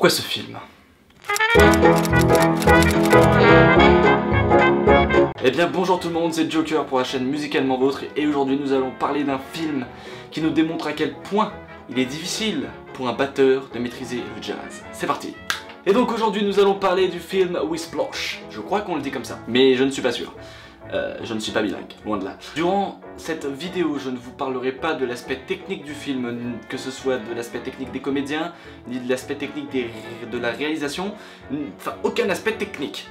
Pourquoi ce film? Eh bien bonjour tout le monde, c'est Joker pour la chaîne Musicalement Vôtre et aujourd'hui nous allons parler d'un film qui nous démontre à quel point il est difficile pour un batteur de maîtriser le jazz. C'est parti! Et donc aujourd'hui nous allons parler du film Whiplash. Je crois qu'on le dit comme ça, mais je ne suis pas sûr. Je ne suis pas bilingue, loin de là. Durant cette vidéo, je ne vous parlerai pas de l'aspect technique du film, que ce soit de l'aspect technique des comédiens, ni de l'aspect technique de la réalisation, enfin aucun aspect technique.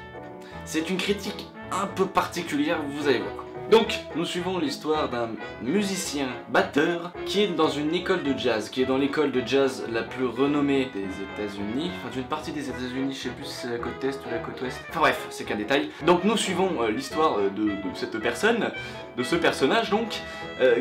C'est une critique un peu particulière, vous allez voir. Donc, nous suivons l'histoire d'un musicien batteur qui est dans une école de jazz, qui est dans l'école de jazz la plus renommée des États-Unis, enfin d'une partie des États-Unis, je sais plus si c'est la côte est ou la côte ouest. Enfin bref, c'est qu'un détail. Donc nous suivons l'histoire de cette personne, de ce personnage donc,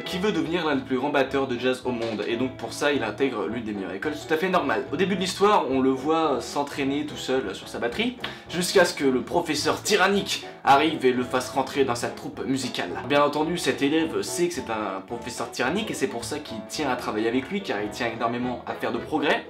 qui veut devenir l'un des plus grands batteurs de jazz au monde. Et donc pour ça, il intègre l'une des meilleures écoles, tout à fait normal. Au début de l'histoire, on le voit s'entraîner tout seul sur sa batterie, jusqu'à ce que le professeur tyrannique arrive et le fasse rentrer dans sa troupe musicale. Bien entendu, cet élève sait que c'est un professeur tyrannique et c'est pour ça qu'il tient à travailler avec lui, car il tient énormément à faire de progrès.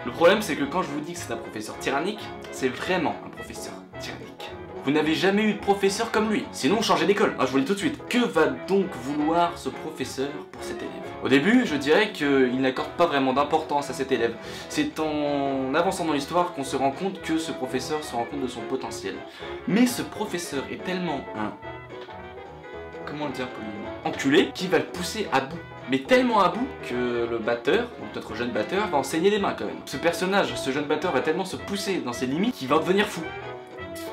Le problème, c'est que quand je vous dis que c'est un professeur tyrannique, c'est vraiment un professeur tyrannique. Vous n'avez jamais eu de professeur comme lui, sinon changez d'école, je vous le dis tout de suite. Que va donc vouloir ce professeur pour cet élève? Au début, je dirais qu'il n'accorde pas vraiment d'importance à cet élève. C'est en avançant dans l'histoire qu'on se rend compte que ce professeur se rend compte de son potentiel. Mais ce professeur est tellement comment le dire poliment, enculé, qui va le pousser à bout. Mais tellement à bout que le batteur, donc notre jeune batteur, va en saigner les mains quand même. Ce personnage, ce jeune batteur va tellement se pousser dans ses limites qu'il va devenir fou.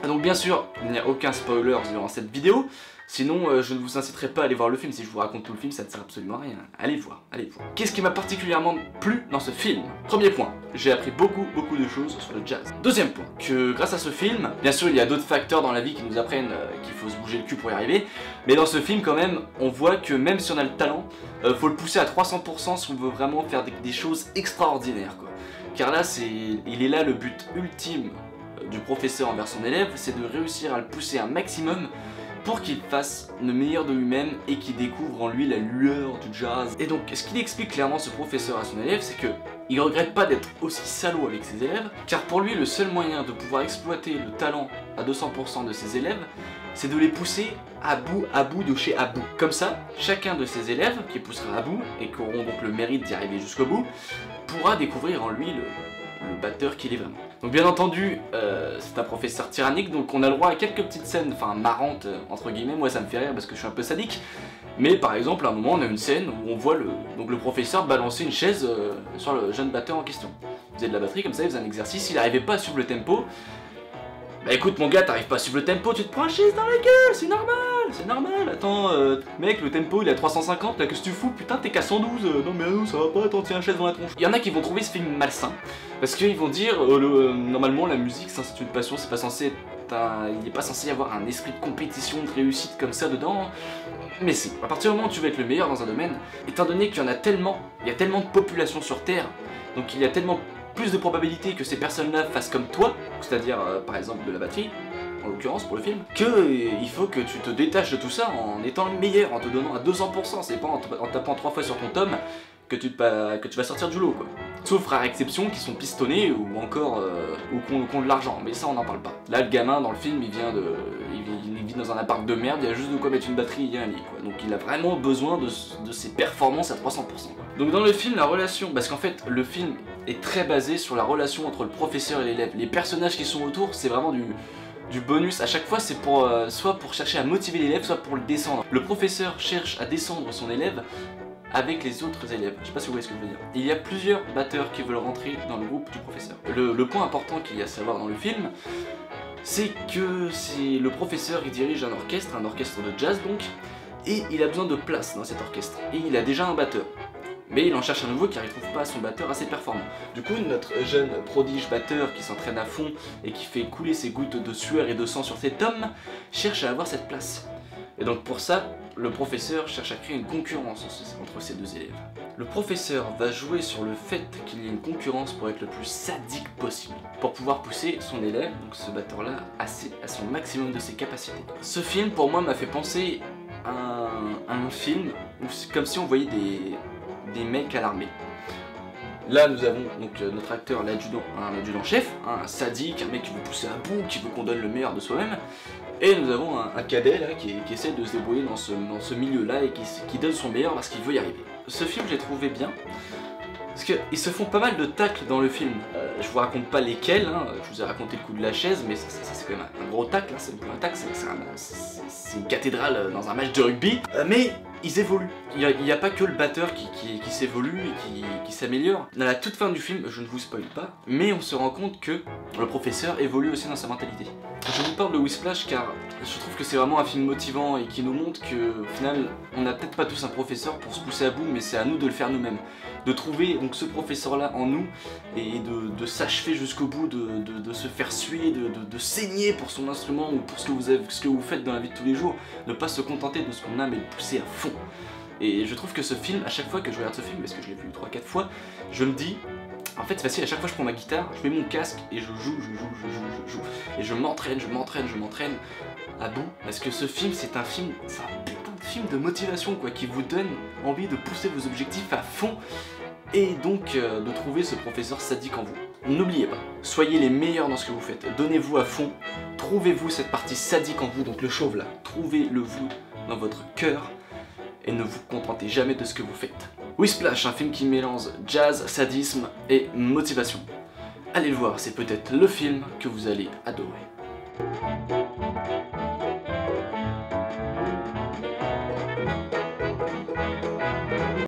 Donc bien sûr, il n'y a aucun spoiler durant cette vidéo, sinon je ne vous inciterai pas à aller voir le film. Si je vous raconte tout le film, ça ne sert absolument à rien. Allez voir, allez voir. Qu'est-ce qui m'a particulièrement plu dans ce film? Premier point, j'ai appris beaucoup de choses sur le jazz. Deuxième point, que grâce à ce film, bien sûr il y a d'autres facteurs dans la vie qui nous apprennent qu'il faut se bouger le cul pour y arriver, mais dans ce film quand même, on voit que même si on a le talent, faut le pousser à 300% si on veut vraiment faire des choses extraordinaires, quoi. Car là, il est là le but ultime du professeur envers son élève, c'est de réussir à le pousser un maximum pour qu'il fasse le meilleur de lui-même et qu'il découvre en lui la lueur du jazz. Et donc, ce qu'il explique clairement ce professeur à son élève, c'est que il regrette pas d'être aussi salaud avec ses élèves, car pour lui, le seul moyen de pouvoir exploiter le talent à 200% de ses élèves, c'est de les pousser à bout de chez à bout. Comme ça, chacun de ses élèves, qui poussera à bout, et qui auront donc le mérite d'y arriver jusqu'au bout, pourra découvrir en lui le batteur qu'il est vraiment. Donc bien entendu, c'est un professeur tyrannique, donc on a le droit à quelques petites scènes, enfin marrantes entre guillemets. Moi ça me fait rire parce que je suis un peu sadique. Mais par exemple, à un moment on a une scène où on voit le professeur balancer une chaise sur le jeune batteur en question. Il faisait de la batterie comme ça, il faisait un exercice, il n'arrivait pas à suivre le tempo. Bah écoute mon gars, t'arrives pas à suivre le tempo, tu te prends une chaise dans la gueule, c'est normal, attends, mec, le tempo il est à 350, là qu'est-ce que tu fous, putain t'es qu'à 112, non mais non ça va pas, attends tiens une chaise dans la tronche. Il y en a qui vont trouver ce film malsain, parce qu'ils vont dire, normalement la musique c'est une passion, c'est pas censé être il n'est pas censé y avoir un esprit de compétition, de réussite comme ça dedans, mais si, à partir du moment où tu veux être le meilleur dans un domaine, étant donné qu'il y en a tellement, il y a tellement de population sur Terre, donc il y a tellement plus de probabilité que ces personnes-là fassent comme toi, c'est-à-dire par exemple de la batterie, en l'occurrence pour le film, il faut que tu te détaches de tout ça en étant le meilleur, en te donnant à 200%, c'est pas en tapant 3 fois sur ton tome que tu vas sortir du lot quoi. Sauf rares exceptions qui sont pistonnés ou encore ou qui ont de l'argent, mais ça on n'en parle pas. Là le gamin dans le film il vit dans un appart de merde, il y a juste de quoi mettre une batterie et un lit quoi. Donc il a vraiment besoin de ses performances à 300% quoi. Donc dans le film la relation, parce qu'en fait le film est très basé sur la relation entre le professeur et l'élève. Les personnages qui sont autour c'est vraiment du bonus, à chaque fois c'est pour soit pour chercher à motiver l'élève, soit pour le descendre. Le professeur cherche à descendre son élève avec les autres élèves, je sais pas si vous voyez ce que je veux dire. Il y a plusieurs batteurs qui veulent rentrer dans le groupe du professeur. Le point important qu'il y a à savoir dans le film, c'est que c'est le professeur qui dirige un orchestre de jazz donc, et il a besoin de place dans cet orchestre, et il a déjà un batteur. Mais il en cherche un nouveau car il trouve pas son batteur assez performant. Du coup, notre jeune prodige batteur qui s'entraîne à fond et qui fait couler ses gouttes de sueur et de sang sur ses tomes, cherche à avoir cette place. Et donc pour ça, le professeur cherche à créer une concurrence entre ces deux élèves. Le professeur va jouer sur le fait qu'il y ait une concurrence pour être le plus sadique possible, pour pouvoir pousser son élève, donc ce batteur-là, à son maximum de ses capacités. Ce film, pour moi, m'a fait penser à un film où c'est comme si on voyait des mecs à l'armée. Là nous avons donc notre acteur, l'adjudant-chef, un sadique, un mec qui veut pousser à bout, qui veut qu'on donne le meilleur de soi-même. Et nous avons un cadet là qui essaie de se débrouiller dans ce milieu-là et qui donne son meilleur parce qu'il veut y arriver. Ce film, j'ai trouvé bien, parce qu'ils se font pas mal de tacles dans le film. Je vous raconte pas lesquels, hein. Je vous ai raconté le coup de la chaise, mais ça c'est quand même un gros tacle, hein. C'est plus un tacle, c'est une cathédrale dans un match de rugby. Mais ils évoluent. Il n'y a pas que le batteur qui s'évolue et qui s'améliore. À la toute fin du film, je ne vous spoil pas, mais on se rend compte que le professeur évolue aussi dans sa mentalité. Je vous parle de Whiplash car je trouve que c'est vraiment un film motivant et qui nous montre que au final, on n'a peut-être pas tous un professeur pour se pousser à bout, mais c'est à nous de le faire nous-mêmes. De trouver donc ce professeur-là en nous et de s'achever jusqu'au bout, de se faire suer, de saigner pour son instrument ou pour ce que vous faites dans la vie de tous les jours. Ne pas se contenter de ce qu'on a, mais de pousser à fond. Et je trouve que ce film, à chaque fois que je regarde ce film, parce que je l'ai vu 3-4 fois, je me dis, en fait c'est facile, à chaque fois je prends ma guitare, je mets mon casque et je joue. Et je m'entraîne à bout, parce que ce film c'est un putain de film de motivation quoi, qui vous donne envie de pousser vos objectifs à fond, et donc de trouver ce professeur sadique en vous. N'oubliez pas, soyez les meilleurs dans ce que vous faites, donnez-vous à fond, trouvez-vous cette partie sadique en vous, donc le chauve là, trouvez-le vous dans votre cœur, et ne vous contentez jamais de ce que vous faites. Whiplash, un film qui mélange jazz, sadisme et motivation. Allez le voir, c'est peut-être le film que vous allez adorer.